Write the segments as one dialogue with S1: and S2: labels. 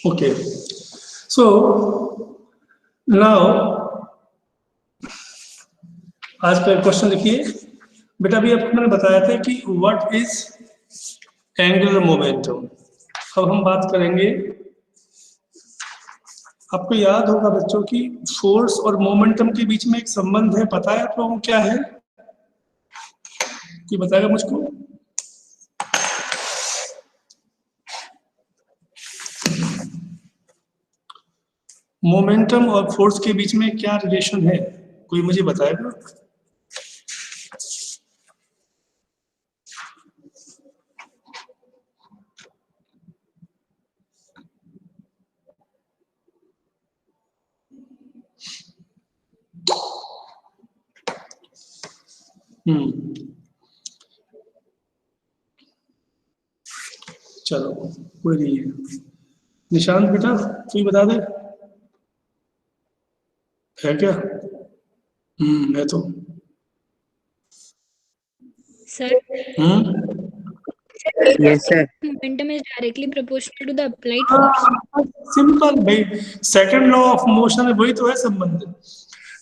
S1: Okay, so now आज का question देखिए बेटा। अभी आपको मैंने बताया था कि व्हाट इज एंगुलर मोमेंटम। अब हम बात करेंगे, आपको याद होगा बच्चों की फोर्स और मोमेंटम के बीच में एक संबंध है, पता है आप लोगों को क्या है? कोई बताएगा मुझको? मोमेंटम और फोर्स के बीच में क्या रिलेशन है, कोई मुझे बताएगा? चलो कोई नहीं है। निशांत बेटा कोई बता दे, है क्या? है तो।
S2: Sir,
S3: Yes, sir.
S2: momentum is directly proportional to the applied force.
S1: Simple भाई, सेकंड लॉ ऑफ मोशन है, वही तो है संबंध।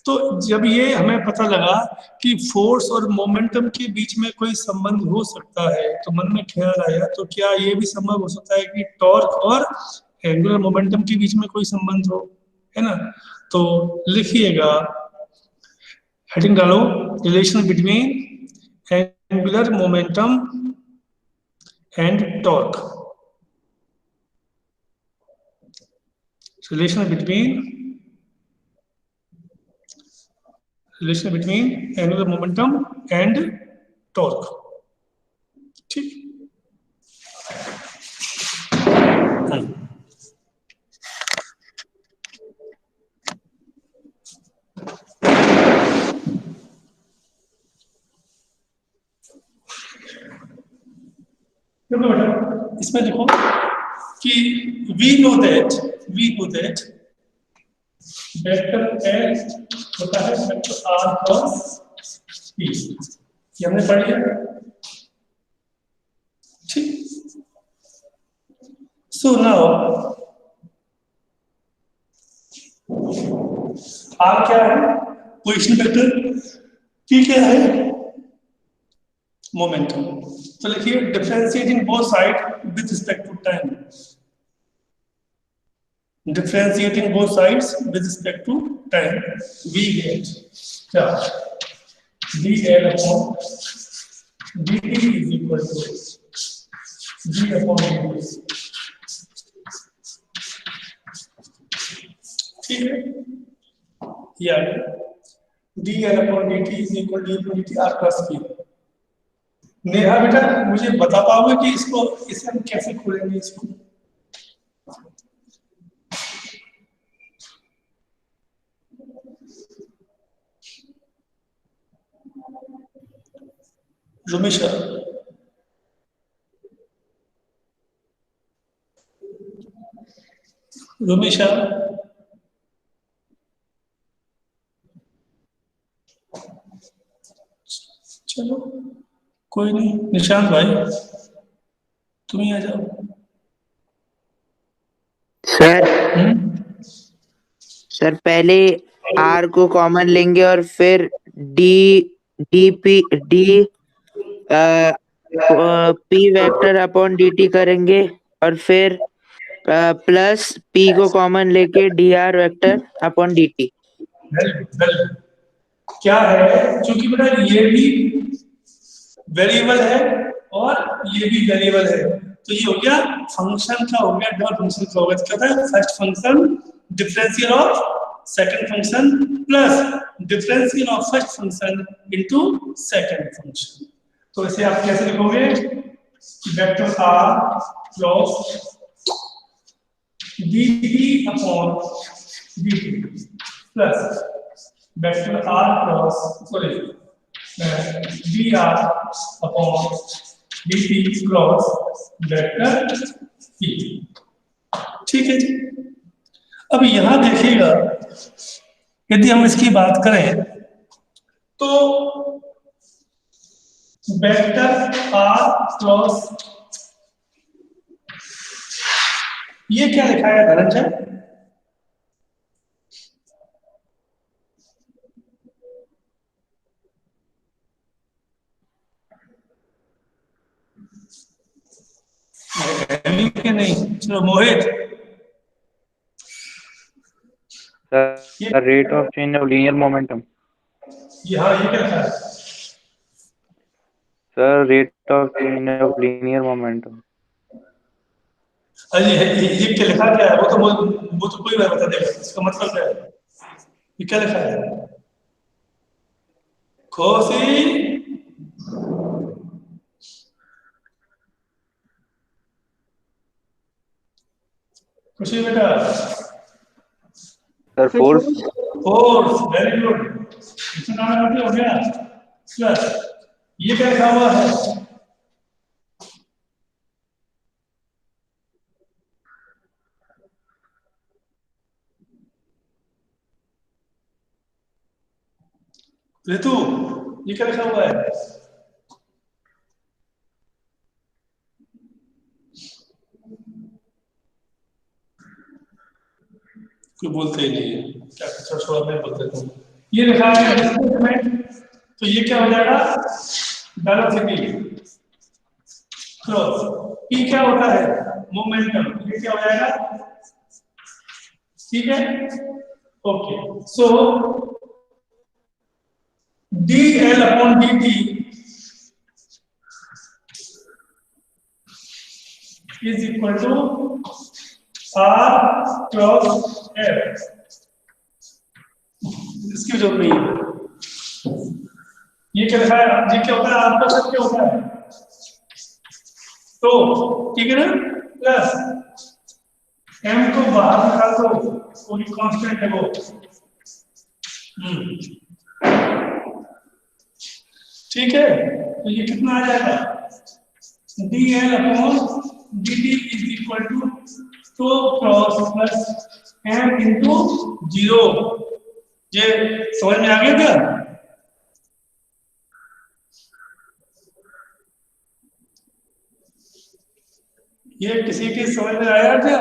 S1: तो जब ये हमें पता लगा कि फोर्स और मोमेंटम के बीच में कोई संबंध हो सकता है, तो मन में ख्याल आया तो क्या ये भी संभव हो सकता है कि टॉर्क और एंगुलर मोमेंटम के बीच में कोई संबंध हो, है ना? तो लिखिएगा, हेडिंग डालो, relation between angular momentum and torque. relation between angular momentum and torque। ठीक, देखो बेटा इसमें लिखो कि we know that vector S होता है वेक्टर R क्रॉस P, ये हमने पढ़ लिया। ठीक, सो नाउ R क्या है? Position vector. P क्या है? मोमेंटम। तो लिखिए differentiating both side with respect to time. Differentiating both sides with respect to time, we get क्या? dl upon dt is equal to d upon dt। ठीक है, ये आ गया dl upon dt is equal to d upon dt r plus p। Neha बेटा मुझे बता पाओगे कि इसको, इसे हम कैसे खोलेंगे इसको? रुमेशा, रुमेशा चलो कोई नहीं, निशांत भाई तुम ही आ जाओ।
S3: सर सर पहले R को कॉमन लेंगे और फिर P वेक्टर अपॉन dt करेंगे और फिर प्लस P को कॉमन लेके dr वेक्टर अपॉन dt।
S1: क्या है, क्योंकि बेटा ये भी वेरिएबल है और ये भी वेरिएबल है, तो ये हो गया फंक्शन का, हो गया डबल फंक्शन का, होगा क्या था? First function differential of second function plus differential of first function into second function. तो इसे आप कैसे लिखोगे? Vector r cross dt upon dt plus vector r cross sorry dr upon dt cross vector p। ठीक है जी। अब यहां देखिएगा, यदि हम इसकी बात करें तो वेक्टर आर क्रॉस, ये क्या लिखा है धनंजय? के नहीं, चलो मोहित,
S4: The rate of change of linear momentum.
S1: हाँ ये क्या लिखा है?
S4: Sir, rate of change of linear momentum.
S1: अरे ये क्या लिखा क्या है? वो तो कोई बात बता देगा, इसका मतलब क्या है? ये क्या लिखा है? खोसी, खुशी बेटा,
S4: Sir, force.
S1: Force, very good, इसका नाम हो गया प्लस, ये क्या लिखा हुआ है? ऋतु, ये क्या लिखा हुआ है? कोई बोलते ही नहीं है, क्या छोड़ा मैं बोलते तुम। ये लिखा है डिस्प्लेसमेंट, तो ये क्या हो जाएगा? वेलोसिटी क्रॉस, पी क्या होता है? मोमेंटम, ये क्या हो जाएगा? ठीक है, okay, so dl upon dt is equal to r cross f, इसकी जरूरत नहीं है। ये क्या लिखा है? ये क्या होता है? r cross f क्या होता है? तो ठीक है ना, प्लस m को बाहर निकाल दो, कोई कांस्टेंट है वो, ठीक है, तो ये कितना आ जाएगा? dl upon dt is equal to 2 cross plus m into 0। ये समझ में आ गया क्या? ये किसी की समझ में आया क्या?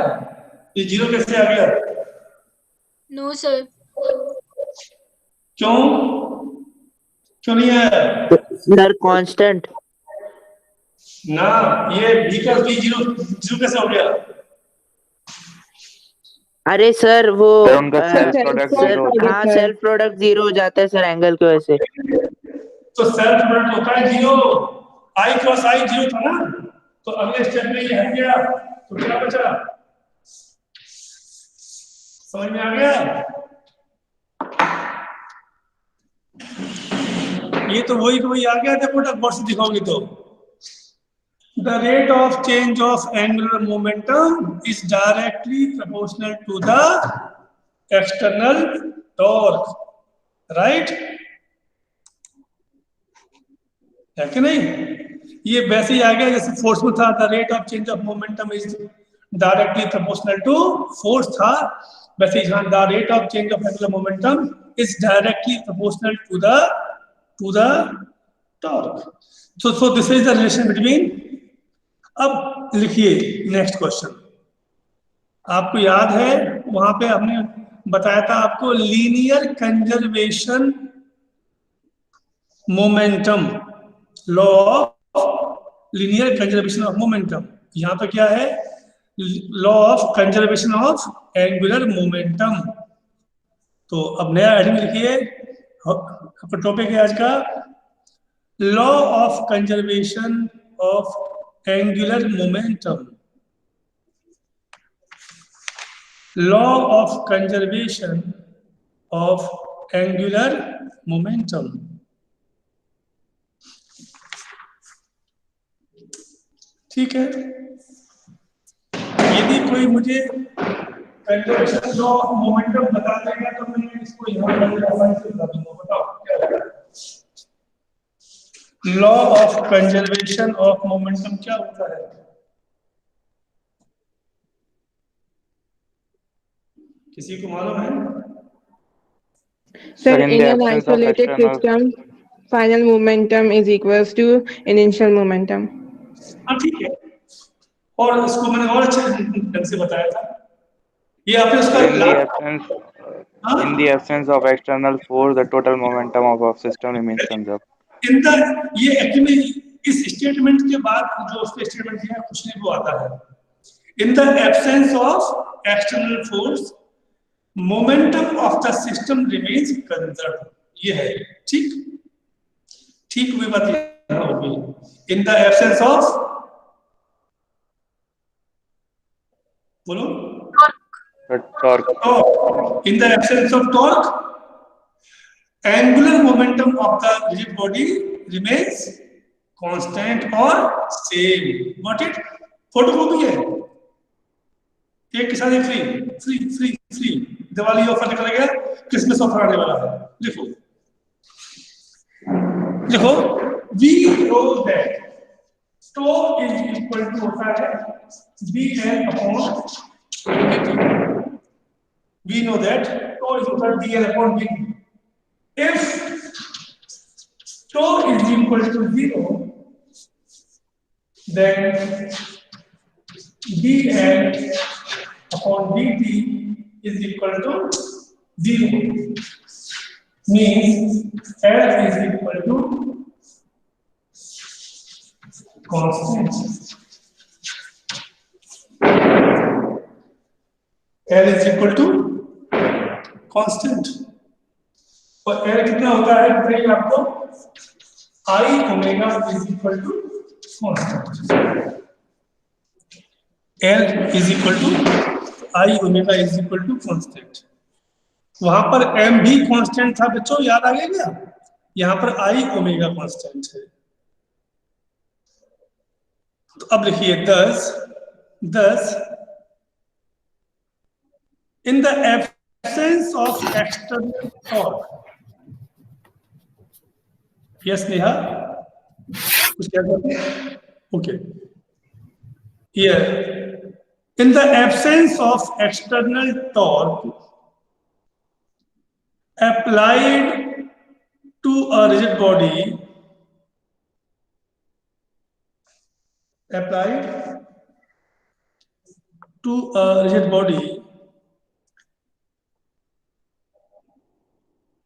S1: ये 0 कैसे आ गया?
S2: No, sir.
S1: क्यों क्यों नहीं आया?
S3: Sir constant.
S1: ना, ये b का b 0 कैसे हो गया?
S3: अरे सर वो
S4: Sir, उनका self product
S3: सर
S4: zero होता है.
S3: हाँ सेल्फ प्रोडक्ट जीरो हो जाता है सर एंगल की वजह से।
S1: तो सेल्फ प्रोडक्ट होता है 0, i क्रॉस i 0 था ना, तो अगले स्टेप में ये हट गया, तो क्या बचा? समझ में आ गया? ये तो वही आ गया था, प्रोडक्ट बोर्ड से दिखाओगे तो the rate of change of angular momentum is directly proportional to the external torque, right? है कि नहीं? ये वैसे ही आ गया जैसे फोर्स में था, the rate of change of momentum is directly proportional to force था, वैसे ही यहाँ the rate of change of angular momentum is directly proportional to the torque. So this is the relation between, अब लिखिए next question. आपको याद है वहां पे हमने बताया था आपको linear conservation momentum, law of linear conservation of momentum. यहाँ पे क्या है? Law of conservation of angular momentum. तो अब नया हेडिंग लिखिए, आपका टॉपिक है आज का law of conservation of angular momentum, law of conservation of angular momentum। ठीक है, यदि कोई मुझे कंजर्वेशन लॉ ऑफ मोमेंटम बता देगा तो मैं इसको यहाँ पर आसानी से बता दूंगा। बताओ क्या है law of conservation of momentum? क्या होता है? किसी को मालूम है?
S5: Sir,
S4: Sir, in
S5: in
S4: the
S5: an
S4: absence of
S5: isolated
S4: external.
S5: system, Final momentum is equals to initial momentum.
S1: हाँ ठीक है, और इसको मैंने और अच्छे ढंग से बताया था। ये आपने उसका
S4: In the
S1: लास्ट
S4: absence,
S1: हाँ
S4: in the absence of external force, the total momentum of system remains conserved.
S1: In the ये एक्चुअली इस स्टेटमेंट के बाद जो उसके स्टेटमेंट है कुछ नहीं वो आता है। In the absence of external force momentum of the system remains conserve, ये है ठीक ठीक हुई बात यहाँ होगी। इन द एब्सेंस ऑफ, बोलो,
S4: The torque.
S1: in the absence of torque, angular momentum of the rigid body remains constant or same. Got it? Photocopy है, एक के साथ एक free free free free. Diwali offer निकल गया, क्रिसमस ऑफर आने वाला है। देखो देखो, we know that tau is equal to होता है dn upon dt। We know that tau is equal to dl upon dt. If tau is equal to 0, then dl upon dt is equal to 0. Means L is equal to constant. L is equal to constant, और L कितना होता है बताइए आपको, I omega is equal to constant. L is equal to I omega is equal to constant. वहां पर M भी constant था बच्चों, याद आ गया क्या? यहां पर आई ओमेगा कांस्टेंट है। तो अब लिखिए 10 in the absence of external torque. Yes, Neha? कुछ क्या कहते हैं? Okay. Here, in the absence of external torque applied to a rigid body,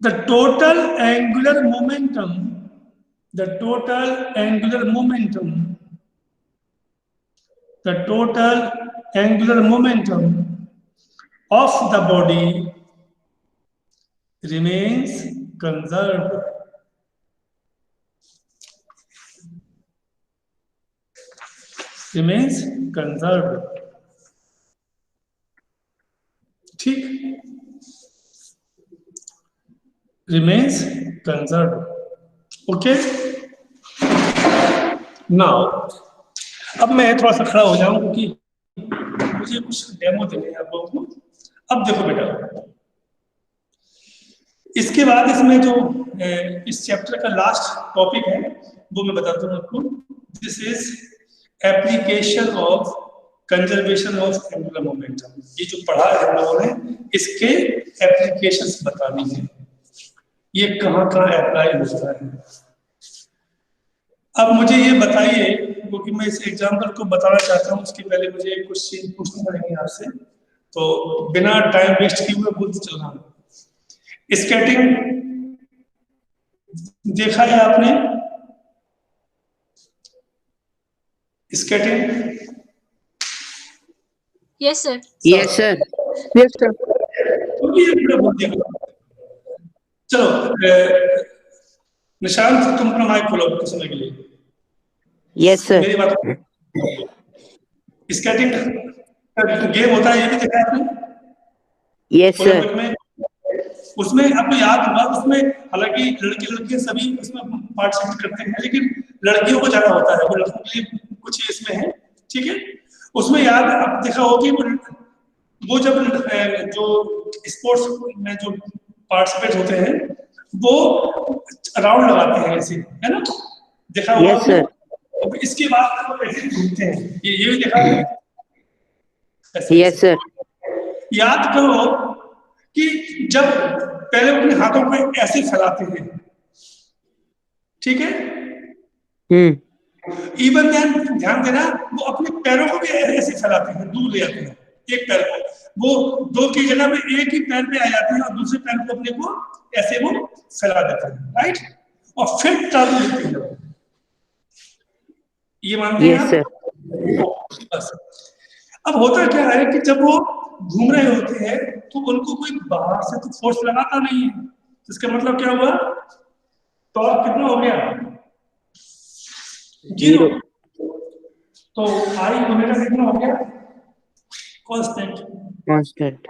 S1: the total angular momentum of the body remains conserved. ठीक, remains conserved. Okay, now अब मैं थोड़ा सा खड़ा हो जाऊं क्योंकि मुझे कुछ डेमो देने हैं आप लोगों को। अब देखो बेटा, इसके बाद इसमें जो इस चैप्टर का लास्ट टॉपिक है वो मैं बताता हूं आपको। This is application of conservation of angular momentum. ये जो पढ़ा है हम लोगों ने, इसके एप्लीकेशंस बतानी है, ये कहाँ कहाँ अप्लाई होता है। अब मुझे ये बताइए, क्योंकि मैं इस एग्जाम्पल को बताना चाहता हूँ, उसके पहले मुझे एक क्वेश्चन पूछना पड़ेंगे आपसे, तो बिना टाइम वेस्ट किए हुए बोलते चल रहा हूँ। स्केटिंग देखा है आपने? Skating?
S2: Yes, sir.
S3: Yes, sir.
S5: Yes, sir.
S1: चलो निशांत, तुम अपना माइक खोलो कुछ समय के लिए।
S3: Yes, sir.
S1: मेरी बात, स्केटिंग गेम होता है, ये भी देखा है आपने?
S3: Yes, sir.
S1: में उसमें आपको याद होगा, उसमें हालांकि लड़के लड़कियां सभी उसमें पार्टिसिपेट करते हैं, लेकिन लड़कियों को ज्यादा होता है, वो लड़कों के लिए कुछ ही इसमें है, ठीक है। उसमें याद आप देखा होगा कि वो जब जो स्पोर्ट्स में जो पार्टिसिपेट होते हैं वो राउंड लगाते हैं ऐसे, है ना? देखा होगा?
S3: Yes, sir.
S1: इसके बाद वो ऐसे घूमते हैं, ये भी देखा है?
S3: Yes, sir.
S1: याद करो कि जब पहले अपने हाथों को ऐसे फैलाते हैं, ठीक है। इवन देन ध्यान देना, वो अपने पैरों को भी ऐसे फैलाते हैं, दूर ले जाते हैं एक पैर को, वो दो की जगह में एक ही पैर पे आ जाते हैं और दूसरे पैर को अपने को ऐसे वो फैला देते हैं, राइट, और फिर टर्न लेते हैं। ये मानते हैं आप? बस अब होता क्या है कि जब वो घूम रहे होते हैं तो उनको कोई बाहर से तो फोर्स लगाता नहीं है, तो इसका मतलब क्या हुआ, टॉर्क कितना हो गया, 0। तो आई ओमेगा कितना हो गया, कांस्टेंट।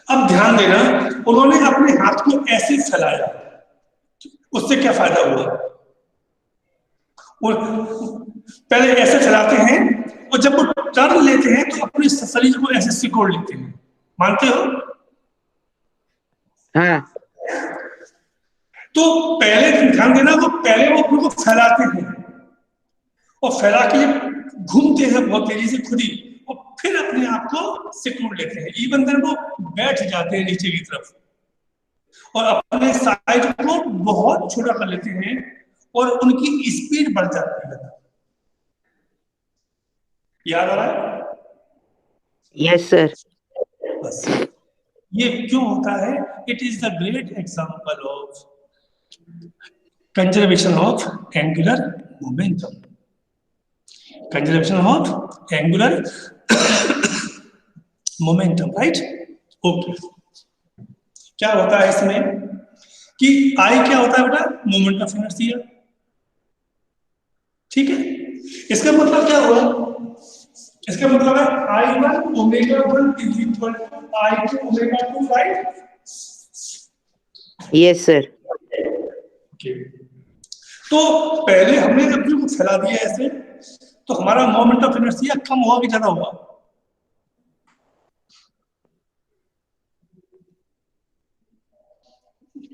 S1: अब ध्यान देना, उन्होंने अपने हाथ को ऐसे फैलाया, उससे क्या फायदा हुआ, और पहले ऐसे फैलाते हैं और जब वो टर्न लेते हैं तो अपने शरीर को ऐसे सिकोड़ लेते हैं, मानते हो?
S3: हाँ।
S1: तो पहले ध्यान देना, वो पहले वो अपने को फैलाते हैं और फैला के घूमते हैं बहुत तेजी से खुद ही, और फिर अपने आप को सिकोड़ लेते हैं। इवन देन वो बैठ जाते हैं नीचे की तरफ और अपने साइज को बहुत छोटा कर लेते हैं और उनकी स्पीड बढ़ जाती है। याद आ रहा है?
S3: Yes sir.
S1: बस ये क्यों होता है? It is the great example of conservation of angular momentum, conservation of angular momentum, right. Okay, क्या होता है इसमें कि आई क्या होता है बेटा, मोमेंट ऑफ इनर्शिया, ठीक है। इसका मतलब क्या हुआ, इसका मतलब है I1 omega 1 is equal to I2 omega 2, right?
S3: Yes sir.
S1: तो पहले हमने जब को फैला दिया ऐसे, तो हमारा मोमेंट ऑफ इनर्शिया कम हुआ कि ज्यादा हुआ?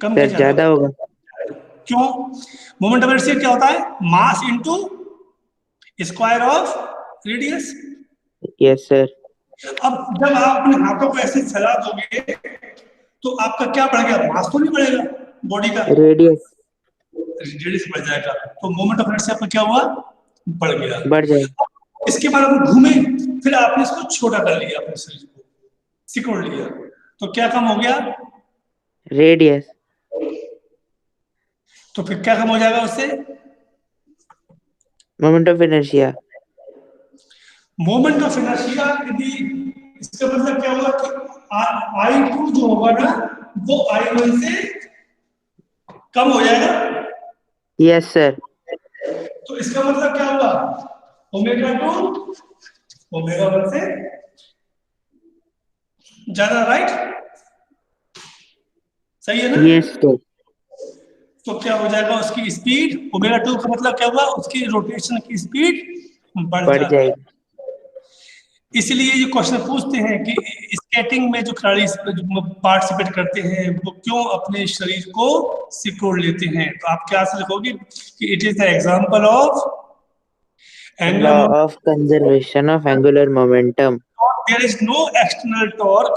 S1: कम
S3: सर ज्यादा होगा।
S1: क्यों? मोमेंट ऑफ इनर्शिया क्या होता है, mass into square of radius.
S3: Yes sir.
S1: अब जब आप अपने हाथों को ऐसे फैला दोगे तो आपका क्या बढ़ेगा, मास तो नहीं बढ़ेगा बॉडी का,
S3: रेडियस
S1: बढ़ जाएगा, तो मोमेंट ऑफ इनर्शिया आपका क्या हुआ, बढ़ गया,
S3: बढ़ जाएगा।
S1: इसके बाद आप घूमे, फिर आपने इसको छोटा कर लिया, अपने शरीर को सिकोड़ लिया, तो क्या कम हो गया,
S3: रेडियस।
S1: तो फिर क्या कम हो जाएगा उससे,
S3: moment of inertia.
S1: Moment of inertia यदि, इसका मतलब क्या होगा कि I2 जो होगा ना वो I1 से कम हो जाएगा।
S3: Yes sir.
S1: तो इसका मतलब क्या हुआ, ओमेगा 2 ओमेगा 1 से ज्यादा, राइट? सही है ना?
S3: Yes sir.
S1: तो क्या हो जाएगा, उसकी स्पीड ओमेगा 2 का मतलब क्या हुआ, उसकी रोटेशन की स्पीड बढ़ जाएगी। इसलिए ये क्वेश्चन पूछते हैं कि स्केटिंग में जो खिलाड़ी पार्टिसिपेट करते हैं वो क्यों अपने शरीर को सिकोड़ लेते हैं, तो आप क्या से लिखोगे कि it is the example of
S3: law of conservation of angular momentum.
S1: There is no external torque,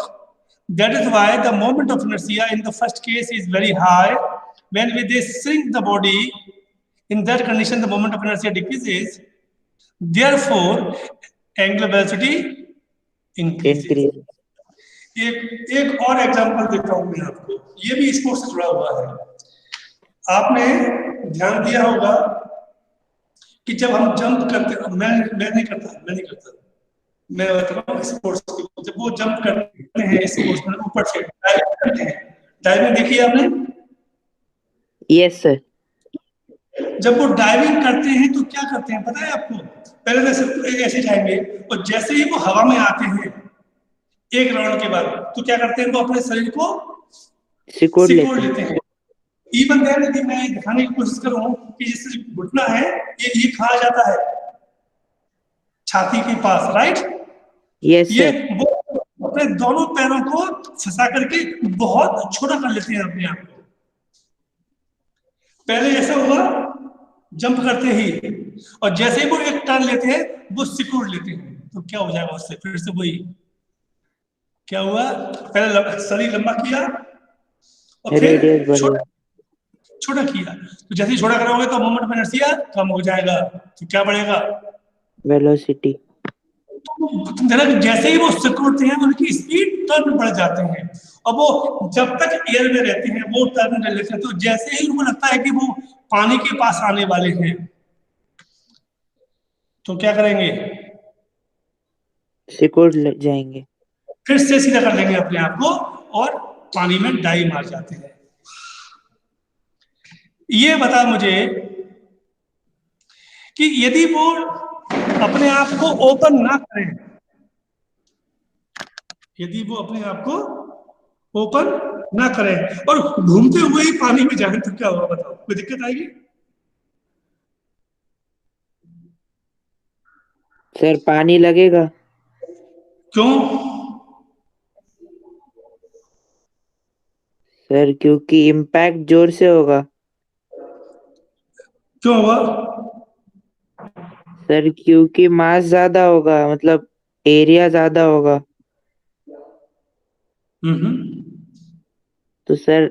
S1: that is why the moment of inertia in the first case is very high, when we they shrink the body, in that condition the moment of inertia decreases, therefore angular velocity increases. एक और example देता हूं मैं आपको, ये भी sports से जुड़ा हुआ है। आपने ध्यान दिया होगा कि जब हम जंप करते, मैं नहीं करता, मैं बता रहा हूं स्पोर्ट्स की, जब वो जंप करते हैं स्पोर्ट्स में ऊपर से डाइव करते हैं, डाइविंग देखी आपने?
S3: Yes sir.
S1: जब वो डाइविंग करते हैं तो क्या करते हैं पता है आपको, पहले तो ऐसे जाएंगे और जैसे ही वो हवा में आते हैं एक राउंड के बाद, तो क्या करते हैं, वो अपने शरीर को सिकोड़ लेते हैं। इवन देन यदि मैं दिखाने की कोशिश करूं कि जैसे घुटना है ये कहा जाता है छाती के पास, राइट?
S3: यस
S1: ये
S3: सर।
S1: वो अपने दोनों पैरों को फंसा करके बहुत छोटा कर लेते हैं अपने आप को। पहले ऐसा हुआ जंप करते ही, और जैसे ही वो एक टर्न लेते हैं वो सिकोड़ लेते हैं, तो क्या हो जाएगा उससे, फिर से वही क्या हुआ, पहले शरीर लंबा किया और फिर छोटा किया, तो जैसे ही छोटा करोगे तो मोमेंट ऑफ इनर्शिया कम हो जाएगा, तो क्या बढ़ेगा?
S3: वेलोसिटी।
S1: तो तुम देखना कि जैसे ही वो सिकुड़ते हैं उनकी स्पीड टर्न बढ़ जाते हैं, और वो जब तक एयर में रहते हैं वो टर्न कर लेते हैं, तो जैसे ही उनको लगता है कि वो पानी के पास आने वाले हैं तो क्या करेंगे?
S3: सिकुड़ जाएंगे।
S1: फिर से सीधा कर लेंगे अपने आप को और पानी में डाइव मार जाते हैं। ये बता मुझे कि यदि वो अपने आप को ओपन ना करें, यदि वो अपने आप को ओपन ना करें और घूमते हुए ही पानी में जाए तो क्या होगा बताओ? कोई दिक्कत आएगी?
S3: सर पानी लगेगा।
S1: क्यों?
S3: सर क्योंकि इम्पैक्ट जोर से होगा।
S1: क्यों होगा?
S3: सर क्योंकि मास ज्यादा होगा, मतलब एरिया ज्यादा होगा। तो सर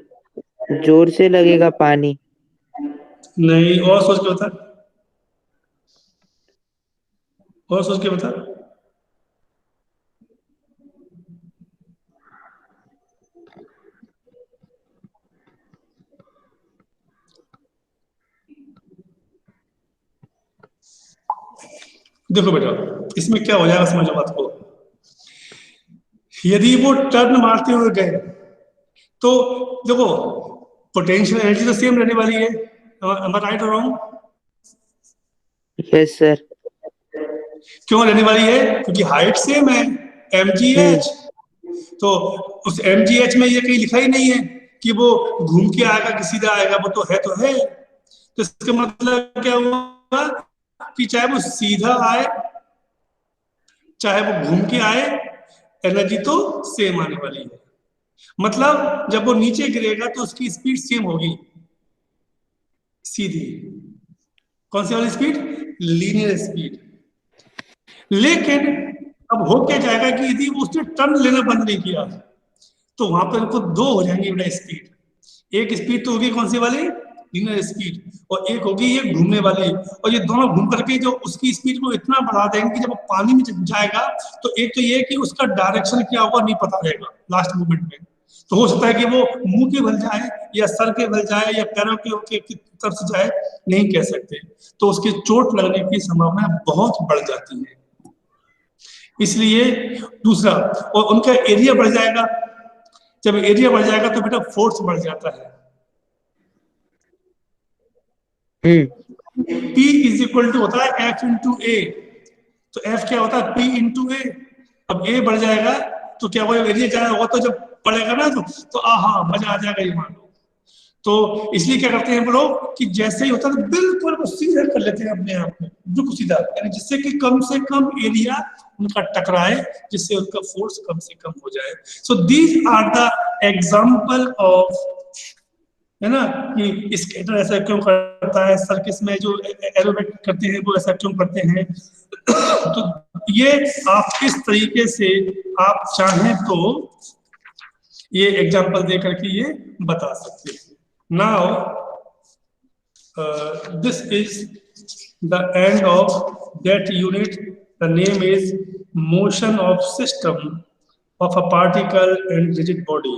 S3: जोर से लगेगा पानी।
S1: नहीं, और सोच के बता, और सोच के बता। देखो बेटा, इसमें क्या हो जाएगा समझो बात को। यदि वो टर्न मारते हुए गए तो देखो पोटेंशियल एनर्जी तो सेम रहने वाली है, राइट और रॉन्ग?
S3: Yes sir.
S1: क्यों रहने वाली है? क्योंकि हाइट सेम है, mgh। तो उस mgh में ये कहीं लिखा ही नहीं है कि वो घूम के आएगा कि सीधा आएगा, वो तो है। तो इसका मतलब क्या हुआ कि चाहे वो सीधा आए चाहे वो घूम के आए, एनर्जी तो सेम आने वाली है। मतलब जब वो नीचे गिरेगा तो उसकी स्पीड सेम होगी, सीधी। कौन सी वाली स्पीड? Linear speed. लेकिन अब हो क्या जाएगा कि यदि उसने टर्न लेना बंद नहीं किया तो वहां पर उनको दो हो जाएंगी बेटा स्पीड। एक स्पीड तो होगी कौन सी वाली? Linear speed. और एक होगी ये घूमने वाली। और ये दोनों घूम करके जो उसकी स्पीड को इतना बढ़ा देंगे कि जब वो पानी में जब जाएगा तो एक तो ये कि उसका डायरेक्शन क्या होगा नहीं पता रहेगा लास्ट मोमेंट में। तो हो सकता है कि वो मुंह के बल जाए या सर के बल जाए या पैरों के की तरफ से जाए, नहीं कह सकते। तो उसकी चोट लगने की संभावना बहुत बढ़ जाती है। इसलिए दूसरा, और उनका एरिया बढ़ जाएगा। जब एरिया बढ़ जाएगा तो बेटा फोर्स बढ़ जाता है। P इज इक्वल टू होता है F इंटू ए। तो F क्या होता है? P इंटू ए। अब A बढ़ जाएगा तो क्या होगा? एरिया ज्यादा होगा तो जब पड़ेगा ना तो आहा मजा आ जाएगा ये मान लो। तो इसलिए क्या करते हैं वो लोग कि जैसे ही होता है तो बिल्कुल वो सीधा कर लेते हैं अपने आप को, बिल्कुल सीधा, यानी जिससे कि कम से कम एरिया उनका टकराए, जिससे उनका फोर्स कम से कम हो जाए। So these are the example of, है ना, कि स्केटर ऐसा क्यों करता है, सर्किस में जो एरोबिक करते हैं वो ऐसा क्यों करते हैं। तो ये आप इस तरीके से आप चाहें तो ये एग्जाम्पल दे करके ये बता सकते हैं। Now, this is the end of that unit. The name is motion of system of a particle and rigid body.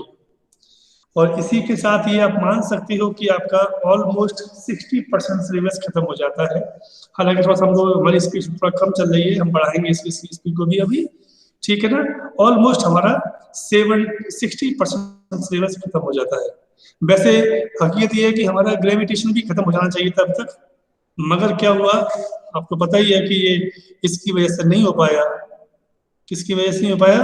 S1: और इसी के साथ ये आप मान सकते हो कि आपका ऑलमोस्ट 60% सिलेबस खत्म हो जाता है। हालांकि थोड़ा सा हम लोग हमारी स्पीड थोड़ा कम चल रही है, हम बढ़ाएंगे इसकी स्पीड को भी अभी, ठीक है ना। ऑलमोस्ट हमारा 60% सिलेबस खत्म हो जाता है। वैसे हकीकत ये है कि हमारा ग्रेविटेशन भी खत्म हो जाना चाहिए था अब तक, मगर क्या हुआ आपको पता ही है कि ये इसकी वजह से नहीं हो पाया। किसकी वजह से नहीं हो पाया?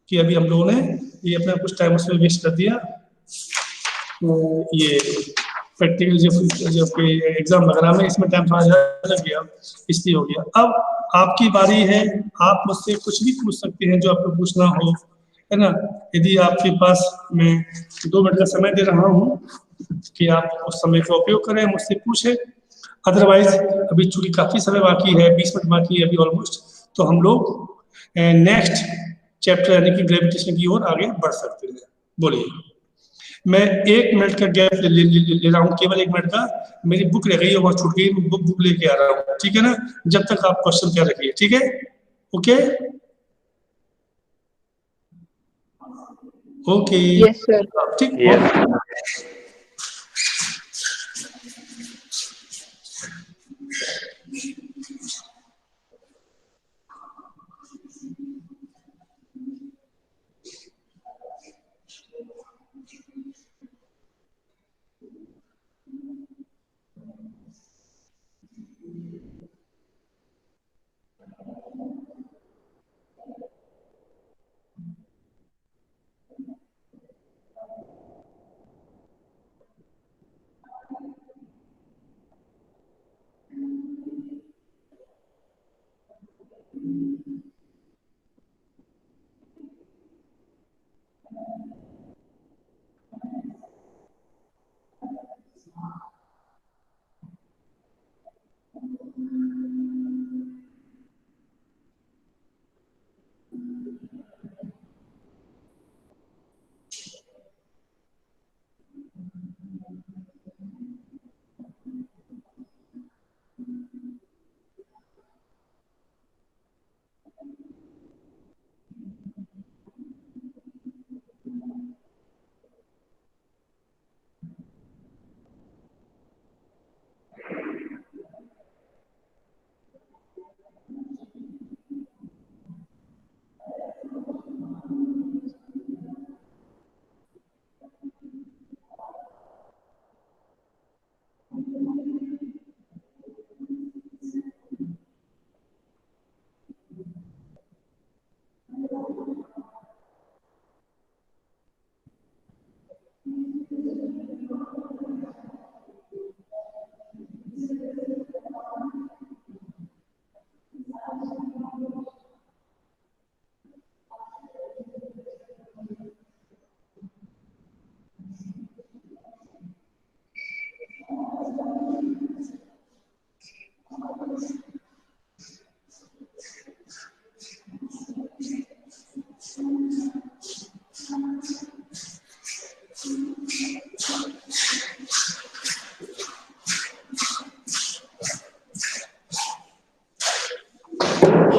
S1: कि अभी हम लोगों ने ये अपना कुछ टाइम उसमें वेस्ट कर दिया। तो ये प्रैक्टिकल जो एग्जाम वगैरह में इसमें टाइम थोड़ा ज़्यादा लग गया, इसलिए हो गया। अब आपकी बारी है, आप मुझसे कुछ भी पूछ सकते हैं जो आपको पूछना हो, है ना। यदि आपके पास मैं 2 मिनट का समय दे रहा हूँ कि आप उस समय का उपयोग करें, मुझसे पूछें। अदरवाइज अभी चूंकि काफी समय बाकी है, 20 मिनट बाकी है अभी ऑलमोस्ट, तो हम लोग नेक्स्ट चैप्टर यानी कि ग्रेविटेशन की ओर आगे बढ़ सकते हैं। बोलिए। मैं 1 मिनट का गैप ले रहा हूँ, केवल 1 मिनट का। मेरी बुक रह गई है, वहाँ छूट गई, बुक लेके आ रहा हूँ, ठीक है ना? जब तक आप क्वेश्चन तैयार रखिए, ठीक है? Okay okay,
S5: Yes, sir.
S1: ठीक।
S4: Yes.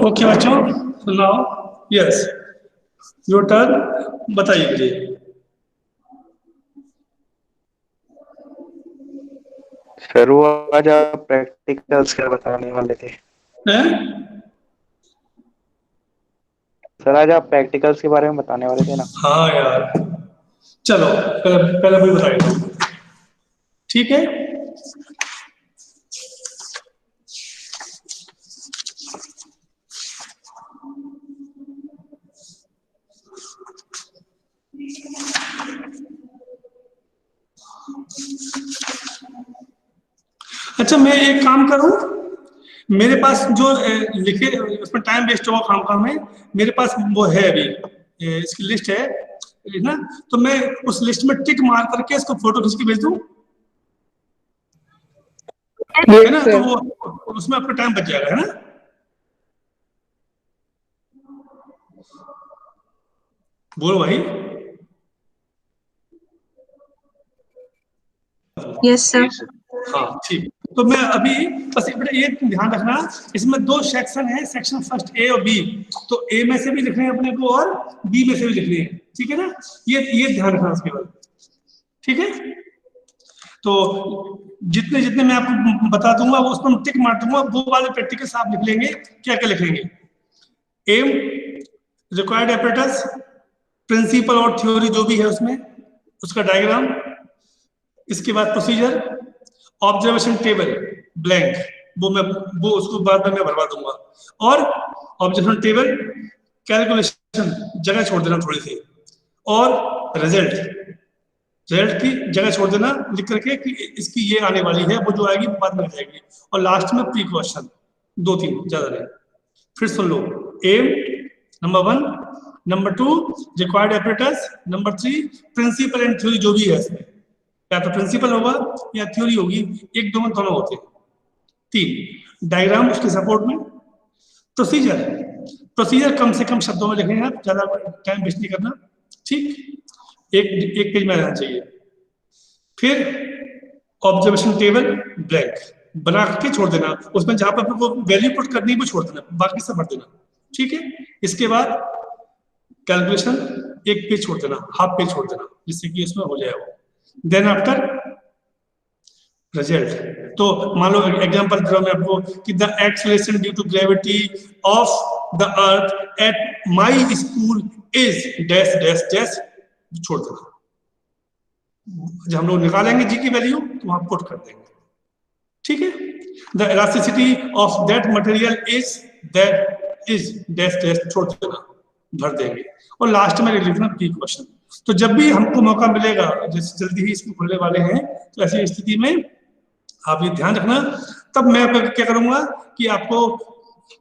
S1: ओके बच्चों, सुनाओ। यस, योर टर्न, बताइए मुझे।
S4: सर वो आज आप प्रैक्टिकल्स क्या बताने वाले थे?
S1: हैं?
S4: सर आज आप प्रैक्टिकल्स के बारे में बताने वाले थे ना?
S1: हाँ यार, चलो पहले पहले वही बताइए, ठीक है? अच्छा, मैं एक काम करूं, मेरे पास जो लिखे उसमें टाइम वेस्ट होगा काम काम में, मेरे पास वो है अभी, इसकी लिस्ट है ना, तो मैं उस लिस्ट में टिक मार करके इसको फोटो खींच के भेज दूं, है ना?
S5: Yes,
S1: तो
S5: sir.
S1: वो उसमें आपका टाइम बच जाएगा, है ना? बोलो भाई।
S2: Yes, sir.
S1: हाँ ठीक, तो मैं अभी बस ये ध्यान रखना, इसमें 2 सेक्शन है, सेक्शन फर्स्ट ए और बी, तो ए में से भी लिखने हैं अपने को और बी में से भी लिखने हैं, ठीक है ना? ये ध्यान रखना उसके बाद, ठीक है? तो जितने जितने मैं आपको बता दूंगा वो उसमें टिक मार दूंगा, वो वाले प्रैक्टिकल्स आप लिख लेंगे। क्या क्या लिखेंगे? एम, रिक्वायर्ड एपरेटस, प्रिंसिपल और थ्योरी जो भी है उसमें, उसका डायग्राम, इसके बाद प्रोसीजर, ऑब्जर्वेशन टेबल ब्लैंक, वो उसको बाद में मैं भरवा दूंगा, और ऑब्जर्वेशन टेबल कैलकुलेशन जगह छोड़ देना थोड़ी सी, और रिजल्ट की जगह छोड़ देना लिख करके कि इसकी ये आने वाली है, वो जो आएगी बाद में आ जाएगी, और लास्ट में प्री क्वेश्चन 2-3 ज्यादा नहीं। फिर सुन लो, aim number 1, number 2 required apparatus, number 3 principle and theory जो भी है इसमें, या तो प्रिंसिपल होगा या थ्योरी होगी, एक दो में दोनों होते हैं। 3 डायग्राम उसके सपोर्ट में, प्रोसीजर कम से कम शब्दों में लिखेंगे आप, ज्यादा टाइम वेस्ट नहीं करना, ठीक? एक पेज में रहना चाहिए। फिर ऑब्जर्वेशन टेबल ब्लैंक बना के छोड़ देना, उसमें जहां पर आपको वैल्यू पुट करनी है वो छोड़ देना, बाकी सब भर देना। ठीक है, इसके बाद कैलकुलेशन एक पेज छोड़ देना, हाफ पेज छोड़ देना, जिससे कि इसमें हो जाए वो। देन आफ्टर रिजल्ट, तो मान लो एग्जांपल दे रहा हूं मैं आपको कि the acceleration due to gravity of the earth at my school is dash dash dash, छोड़ देना। जब हम लोग निकालेंगे जी की वैल्यू तो वहां पुट कर देंगे। ठीक है, the elasticity of that material is dash dash, छोड़ देना, भर देंगे। और लास्ट में लिखना प्री क्वेश्चन। तो जब भी हमको मौका मिलेगा, जैसे जल्दी ही इसको खुलने वाले हैं, तो ऐसी स्थिति में आप ये ध्यान रखना, तब मैं क्या करूंगा कि आपको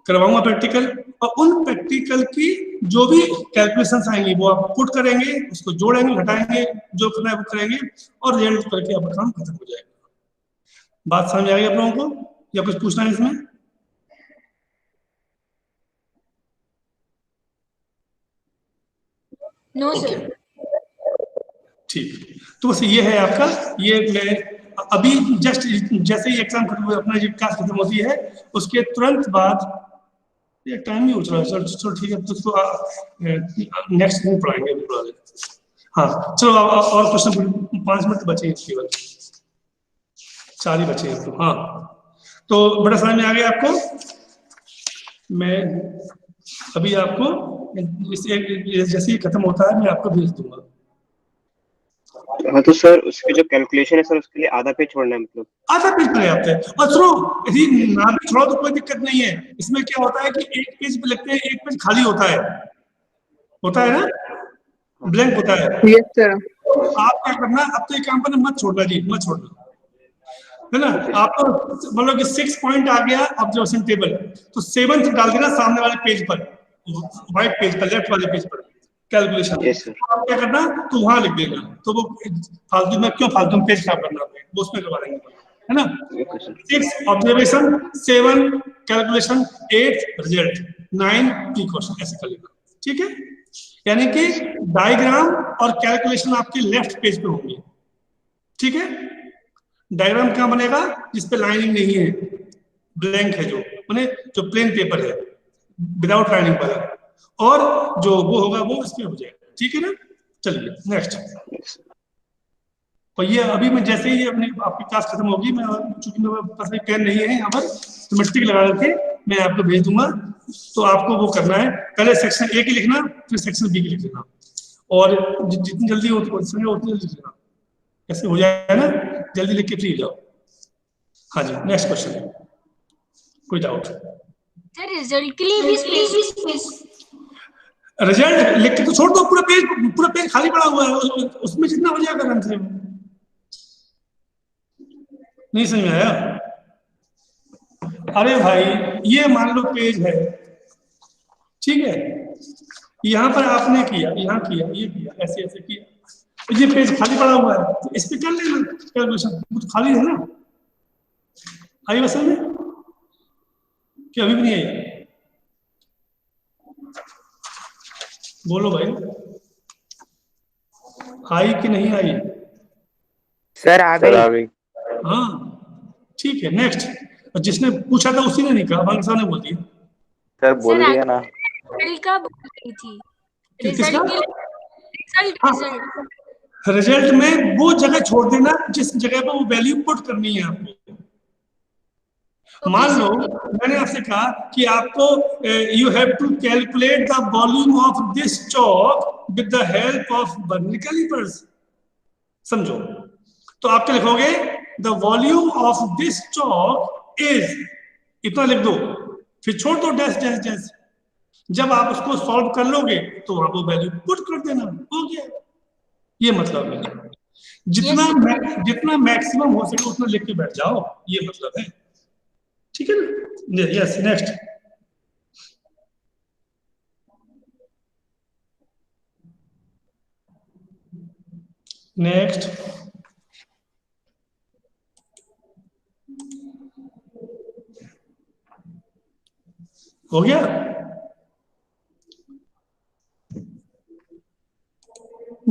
S1: करवाऊंगा प्रैक्टिकल, और उन प्रैक्टिकल की जो भी कैलकुलेशंस आएंगी वो आप पुट करेंगे, उसको जोड़ेंगे घटाएंगे, जो करना है वो करेंगे, और रिजल्ट करके आपका काम खत्म हो जाएगा। बात समझ आ गई आप लोगों को, या कुछ पूछना है इसमें?
S2: No sir.
S1: ठीक, तो बस ये है आपका, ये मैं अभी जस्ट जैसे ही एग्जाम खत्म हुआ, अपना जब क्लास खत्म होती है उसके तुरंत बाद, ये टाइम नहीं हो रहा है सर, चलो ठीक है, तो उसको नेक्स्ट दिन पढ़ाएंगे, अभी पढ़ा लेते। हाँ चलो, और क्वेश्चन 5 मिनट बचे हैं केवल, 4 ही बचे हैं तो। हाँ, तो बड़ा समझ में आ गया आपको। मैं अभी आपको जैसे ही खत्म होता है मैं आपको भेज दूंगा।
S6: हाँ तो सर उसकी जो कैलकुलेशन है सर, उसके लिए आधा पेज छोड़ना है मतलब?
S1: आधा पेज पर्याप्त है। और सुनो, यदि ना भी छोड़ो तो कोई दिक्कत नहीं है। इसमें क्या होता है कि एक पेज पे लिखते हैं, एक पेज खाली होता है ना, ब्लैंक होता है।
S5: Yes, sir.
S1: आप क्या करना, अब तो ये काम करना, मत छोड़ना जी, मत छोड़ना, है ना। आप तो मतलब कि 6 पॉइंट आ गया ऑब्जर्वेशन टेबल, तो 7th डाल देना सामने वाले पेज पर, व्हाइट पेज पर, लेफ्ट वाले पेज पर कैलकुलेशन।
S6: Yes, sir.
S1: आप क्या करना, तो वहां लिख देना, तो वो फालतू में क्यों फालतू में पेज खराब करना, वो उसमें करवा देंगे, है ना।
S6: Okay, sir.
S1: 6 observation, 7 calculation, 8 result, 9 pre question, ऐसे कर लेना। ठीक है, यानी कि डायग्राम और कैलकुलेशन आपके लेफ्ट पेज पे होंगे। ठीक है, डायग्राम क्या बनेगा, जिसपे लाइनिंग नहीं है, ब्लैंक है, जो माने जो प्लेन पेपर है विदाउट लाइनिंग वाला, और जो वो होगा वो इसमें हो जाएगा। ठीक है ना, चलिए नेक्स्ट।
S6: Yes.
S1: और ये अभी मैं जैसे ही अपनी आपकी क्लास खत्म होगी, मैं चूंकि मेरे पास पेन नहीं है यहाँ पर, तो मैं टिक लगा करके मैं आपको भेज दूंगा। तो आपको वो करना है, पहले सेक्शन ए की लिखना, फिर सेक्शन बी की लिख लेना, और जितनी जल्दी हो उतनी जल्दी लिख लेना, ऐसे हो जाए ना, जल्दी लिख के फ्री जाओ। हाँ जी, नेक्स्ट क्वेश्चन, कोई डाउट?
S2: सर रिजल्ट के लिए भी स्पेस।
S1: रिजल्ट लिख के तो छोड़ दो, पूरा पेज खाली पड़ा हुआ है, उसमें जितना हो जाएगा आराम से। नहीं समझ में आया? अरे भाई, ये मान लो पेज है, ठीक है, यहाँ पर आपने किया, यहाँ किया, ये किया, ऐसे ऐसे किया, तो ये पेज खाली पड़ा हुआ है, तो इस पे कर लेना कैलकुलेशन, वो तो खाली है ना। आई बस में कि अभी भी नहीं आई? बोलो भाई, आई कि नहीं आई?
S3: सर आ
S4: सर आ
S3: गई।
S4: गई।
S1: हाँ ठीक है, नेक्स्ट। और जिसने पूछा था उसी ने नहीं कहा, बाकी साहब ने बोल दिया।
S4: सर बोल दिया ना।
S2: रिजल्ट का बोल रही थी,
S1: किसका?
S2: रिजल्ट के लिए रिजल्ट
S1: रिजल्ट में वो जगह छोड़ देना जिस जगह पर वो वैल्यू पुट करनी है आपको। मान लो मैंने आपसे कहा कि आपको you have to calculate the volume of this chalk with the help of vernier callipers, समझो। तो आप क्या लिखोगे, the volume of this chalk is, इतना लिख दो, फिर छोड़ दो डैश डैश डैश। जब आप उसको सॉल्व कर लोगे तो वहां वो वैल्यू पुट कर देना, हो गया। ये मतलब है, जितना मैक्सिमम हो सके उतना लिख के बैठ जाओ, ये मतलब है। ठीक है ना, यस नेक्स्ट। नेक्स्ट, हो गया?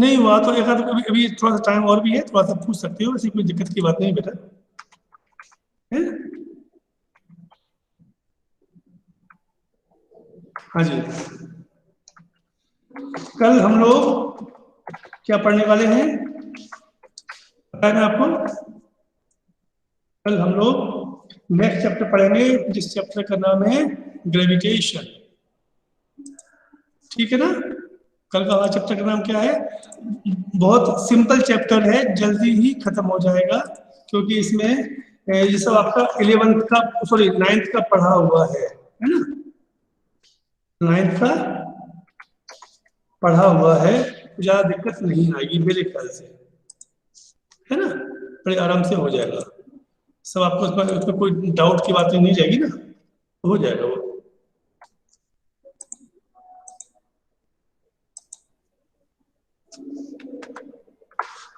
S1: नहीं हुआ तो एक आध अभी थोड़ा सा टाइम और भी है, थोड़ा सा पूछ सकते हो, ऐसी कोई दिक्कत की बात नहीं बेटा, है? हाँ जी, कल हम लोग क्या पढ़ने वाले हैं बताया ना आपको? कल हम लोग नेक्स्ट चैप्टर पढ़ेंगे जिस चैप्टर का नाम है ग्रेविटेशन। ठीक है ना? कल का हमारा चैप्टर का नाम क्या है? बहुत सिंपल चैप्टर है, जल्दी ही खत्म हो जाएगा, क्योंकि इसमें ये सब आपका 11th का सॉरी 9th का पढ़ा हुआ है ना? 9th का पढ़ा हुआ है, ज्यादा दिक्कत नहीं आएगी मेरे ख्याल से, है ना? बड़े आराम से हो जाएगा सब, आपको उसमें कोई डाउट की बात नहीं रहेगी ना, हो जाएगा वो।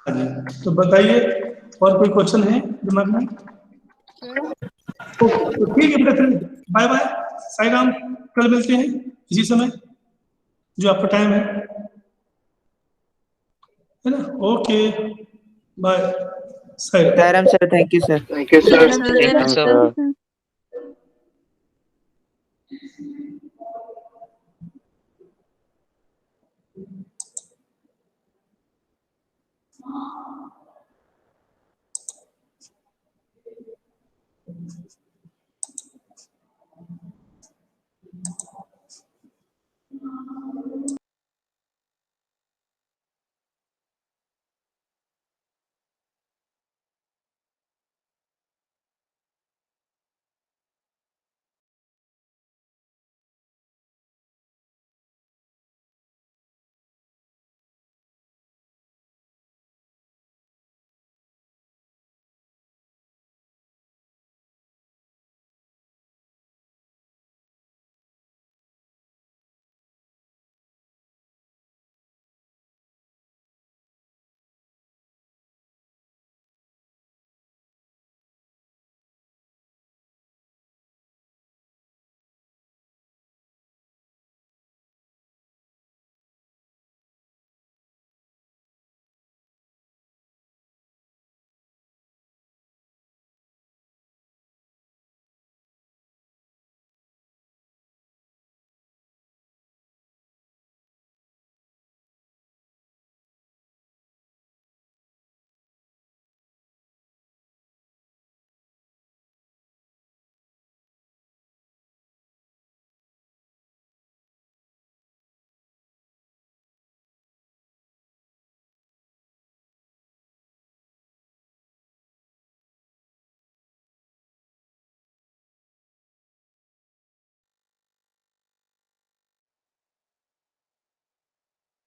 S1: हाँ जी, तो बताइए और कोई क्वेश्चन है दिमाग में? तो ठीक है बेटा, फिर बाय बाय, साई राम, कल मिलते हैं इसी समय जो आपका टाइम है ना? Okay bye, Sai Ram.
S3: Sairam sir, thank you sir.
S6: Thank you sir.
S4: sir.